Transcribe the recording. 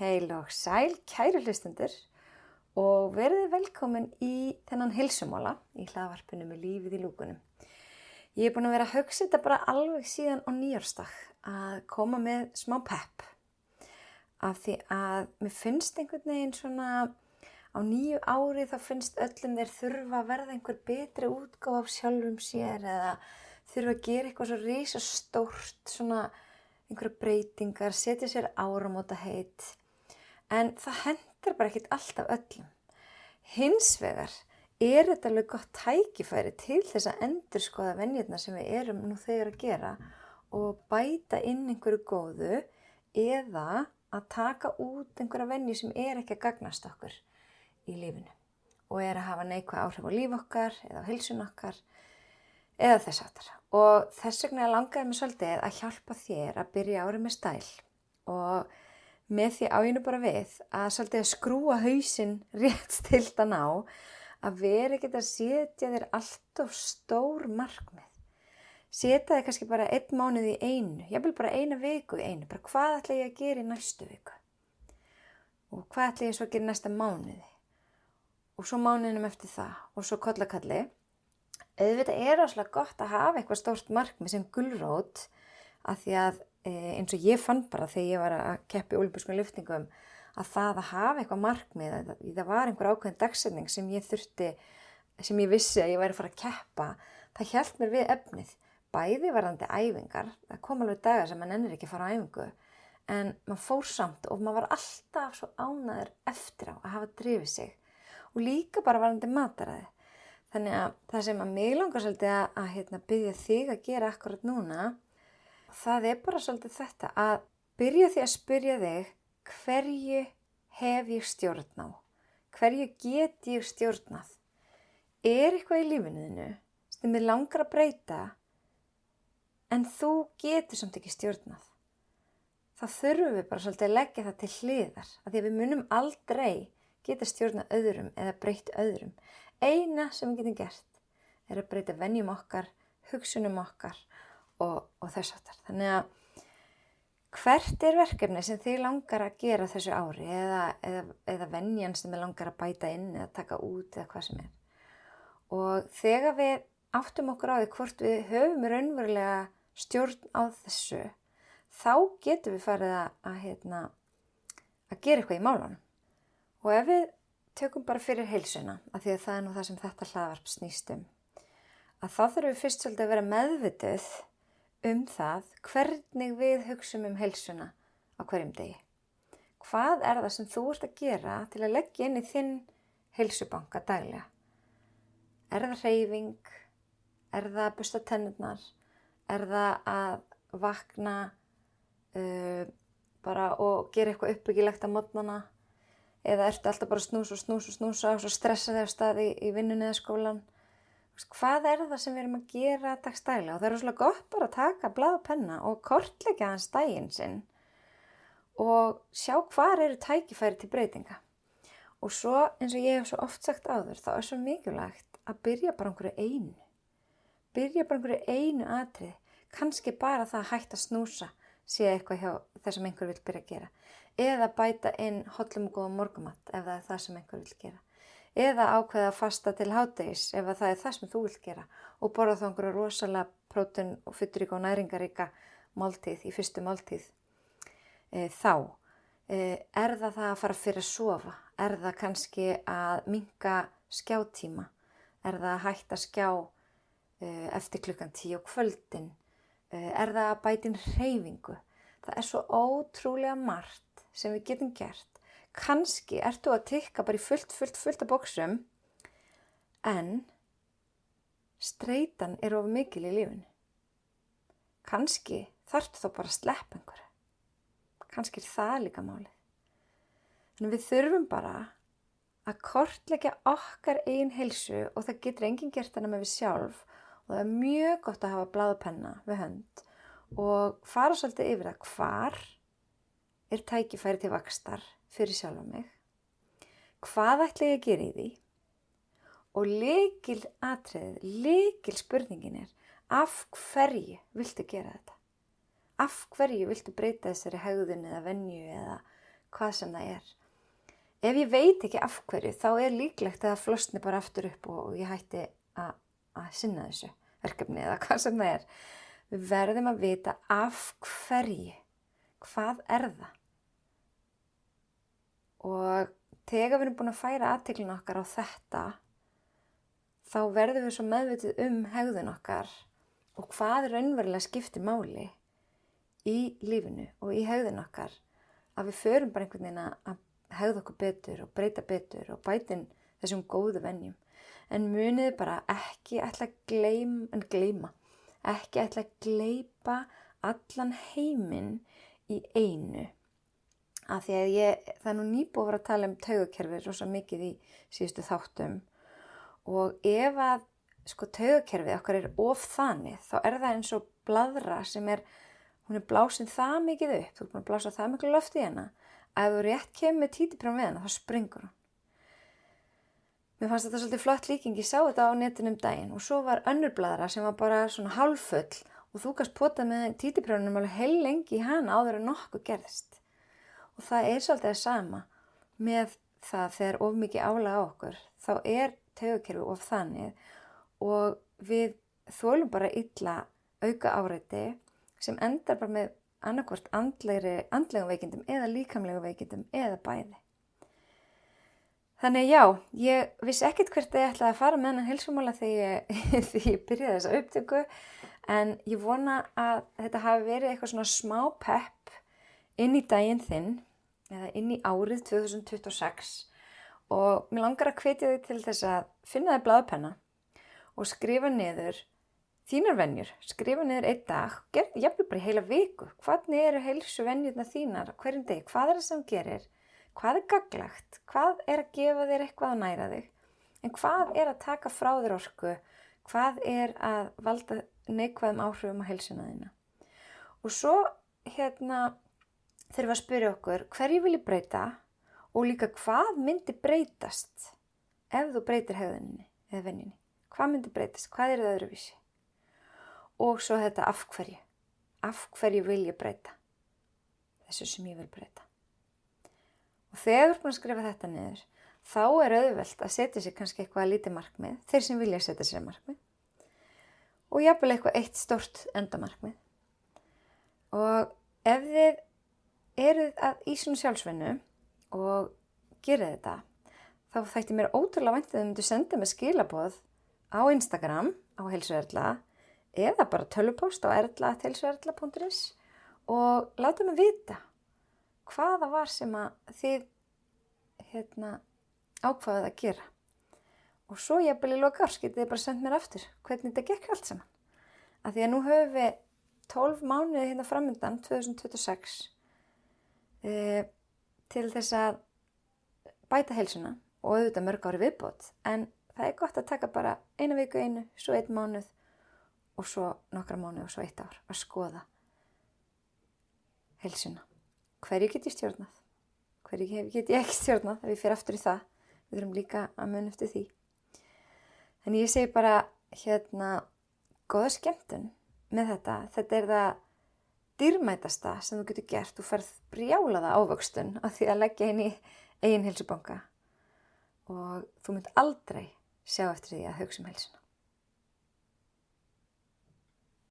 Heil og sæl, kæru hlustendur og verið velkomin í þennan heilsumála í hlaðvarpinu með lífið í lúkunum. Ég er búin að vera að hugsa þetta bara alveg síðan á nýjársdag að koma með smá pepp. Af því að mér finnst einhvern veginn svona á nýju ári þá finnst öllum þeir þurfa að verða einhver betri útgáfa af sjálfum sér eða þurfa að gera eitthvað svo risastórt, svona einhverja breytingar, setja sér áramótaheit. En það hendur bara ekkert alltaf öllum. Hins vegar þetta alveg gott tækifæri til þess að endurskoða venjurnar sem við erum nú þegar að gera og bæta inn einhverju góðu eða að taka út einhverja venju sem ekki að gagnast okkur í lífinu og að hafa neikvæð áhrif á líf okkar eða á heilsun okkar eða þess aftar. Og þess vegna langaði mér svolítið að hjálpa þér að byrja árið með stæl og með því á ég nú bara við að svolítið að skrúa hausinn rétt stiltan á að vera ekkert að setja þér alltof stór markmið. Setja þér kannski bara 1 mánuð í einu, jafnvel bara 1 viku í einu, bara hvað ætla ég að gera í næstu viku og hvað ætla ég svo að gera í næsta mánuði og svo mánuðinum eftir það og svo kollakalli. Auðvitað rosalega gott að hafa eitthvað stórt markmið sem gulrót af því að eins og ég fann bara þegar ég var að keppa í ólympískum lyftingum að það að hafa eitthvað markmið, það var einhver ákveðin dagsetning sem ég vissi að ég væri að fara að keppa, það hélt mér við efnið, bæði varðandi æfingar, það kom alveg dagar sem maður nennir ekki að fara á æfingu, en maður fór samt og maður var alltaf svo ánægður eftir á að hafa drifið sig og líka bara varðandi mataræði. Þannig að það sem að mig langar svolítið að biðja þig að gera akkurat núna, það bara svolítið þetta að byrja því að spyrja þig hverju hef ég stjórn á? Hverju get ég stjórnað? Eitthvað í lífinu þínu sem þig langar að breyta en þú getur samt ekki stjórnað? Það þurfum við bara svolítið að leggja það til hliðar af því að við munum aldrei geta stjórnað öðrum eða breytt öðrum. Eina sem við getum gert að breyta venjum okkar, hugsunum okkar og þess aftar. Þannig að hvert verkefni sem þið langar að gera þessu ári eða venjan sem þið langar að bæta inn eða taka út eða hvað sem er. Og þegar við áttum okkur á því hvort við höfum raunverulega stjórn á þessu, þá getum við farið að gera eitthvað í málunum. Og ef við tökum bara fyrir heilsuna, af því að það nú það sem þetta hlaðvarp snýst að þá þurfum við fyrst svolítið að vera meðvituð það hvernig við hugsum heilsuna á hverjum degi. Hvað það sem þú ert að gera til að leggja inn í þinn heilsubanka daglega? Það hreyfing? Það að bursta tennurnar? Það að vakna bara og gera eitthvað uppbyggilegt á morgnana? Eða ertu alltaf bara að snúsa og svo stressa þig af stað í vinnunni eða skólan? Hvað það sem við erum að gera dagstælega? Og það rosalega gott bara að taka blað og penna og kortleggja hans daginn sinn og sjá hvar eru tækifæri til breytinga. Og svo, eins og ég hef svo oft sagt áður, þá svo mikilvægt að byrja bara einhverju einu. Byrja bara einhverju einu atriði. Kannski bara það að hætta að snúsa sé eitthvað hjá það sem einhver vill byrja að gera. Eða bæta inn hollum og góðum morgumat ef það það sem einhver vill gera. Eða ákveða að fasta til hádegis ef það það sem þú vilt gera og borða þá einhverja rosalega prótein og fituríka og næringaríka máltíð í fyrstu máltíð. Það að fara fyrir að sofa? Það kannski að minnka skjátíma? Það að hætta skjá eftir klukkan 10 á kvöldin? Það að bæta inn hreyfingu? Það svo ótrúlega margt sem við getum gert. Kannski ertu að tikka bara í fullt af boxum en streitan of mikil í lífinu. Kannski þarftu þá bara að sleppa einhverju. Kannski það líka málið. Þannig við þurfum bara að kortleggja okkar eigin heilsu og það getur enginn gert hana með við sjálf og það mjög gott að hafa blað og penna við hönd og fara svolítið yfir það hvar tækifæri til vaxtar fyrir sjálfa mig, hvað ætla ég að gera í því og lykil spurningin af hverju viltu gera þetta? Af hverju viltu breyta þessari hegðun eða venju eða hvað sem það er. Ef ég veit ekki af hverju, þá er líklegt að það flosni bara aftur upp og ég hætti að sinna þessu verkefni eða hvað sem það er. Við verðum að vita af hverju, hvað er það? Og þegar við erum búin að færa athyglin okkar á þetta, þá verðum við svo meðvituð hegðun okkar og hvað raunverulega skiptir máli í lífinu og í hegðun okkar, að við förum bara einhvern veginn að hegða okkur betur og breyta betur og bætin þessum góðu venjum. En munið bara ekki ætla að gleypa allan heiminn í einu. Af því að það er nú nýbúið að vera að tala taugakerfi rosa mikið í síðustu þáttum. Og ef að taugakerfið okkar er of þannig, þá er það eins og blaðra sem hún er blásin það mikið upp. Þú er búin að blása það mikið loft í hana. Að ef þú rétt kemur með títuprjón við hana, þá springur hún. Mér fannst þetta svolítið flott líking, ég sá þetta á netinu daginn og svo var önnur blaðra sem var bara svona hálffull og þú gast potað með títuprjónum alveg heil lengi í hana áður en nokkuð gerðist. Og það er svolítið að sama með það þegar of mikið álag á okkur, þá er taugakerfi of þannig og við þolum bara illa auka áreiti sem endar bara með annarkvort andlegum veikindum eða líkamlegum veikindum eða bæði. Þannig já, ég vissi ekkert hvert ég ætlaði að fara með hennan heilsumála þegar ég byrjaði þessa upptöku, en ég vona að þetta hafi verið eitthvað svona smá pepp inn í daginn þinn eða inn í árið 2026 og mér langar að hvetja þig til þess að finna þér blaðpenna og skrifa niður þínar venjur, skrifa niður einn dag, jafnvel bara í heila viku. Hvernig eru heilsuvenjurnar þínar hverjum degi? Hvað er það sem gerir? Hvað er gagnlegt? Hvað er að gefa þér eitthvað að næra þig? En hvað er að taka frá þér orku? Hvað er að valda neikvæðum áhrifum á heilsuna þína? Og svo þurfum við að spyrja okkur hverju vil ég breyta og líka hvað myndi breytast ef þú breytir hegðuninni eða venjunni. Hvað myndi breytast? Hvað er það öðruvísi? Og svo þetta af hverju. Af hverju vil ég breyta? Þessu sem ég vil breyta. Og þegar þú ert búin að skrifa þetta niður, þá er auðvelt að setja sér kannski eitthvað lítið markmið, þeir sem vilja setja sér markmið. Og jafnvel eitthvað eitt stórt endamarkmið. Og ef þið eruð í svona sjálfsvinnu og gerið þetta, þá þætti mér ótrúlega vænt að þið myndu senda mér skilaboð á Instagram, á Heilsuerla, eða bara tölvupóst á erla@heilsuerla.is og láta mig vita hvaða var sem að þið ákvaðið að gera. Og svo jafnvel í loka árs getið þið bara sendt mér aftur hvernig þetta gekk allt saman. Af því að nú höfum við 12 mánuði framundan 2026 til þess að bæta heilsuna og auðvitað mörg ári viðbót. En það er gott að taka bara eina viku einu, svo 1 mánuð og svo nokkra mánuð og svo 1 ár að skoða heilsuna. Hverju get ég stjórnað? Hverju get ég ekki stjórnað? Ef ég fer aftur í það, við þurfum líka að muna eftir því. Þannig ég segi bara góða skemmtun með þetta. Þetta er það dýrmætasta sem þú getur gert. Þú ferð brjálaða ávöxtun af því að leggja inn í eigin heilsubanka og þú munt aldrei sjá eftir því að hugsa heilsuna.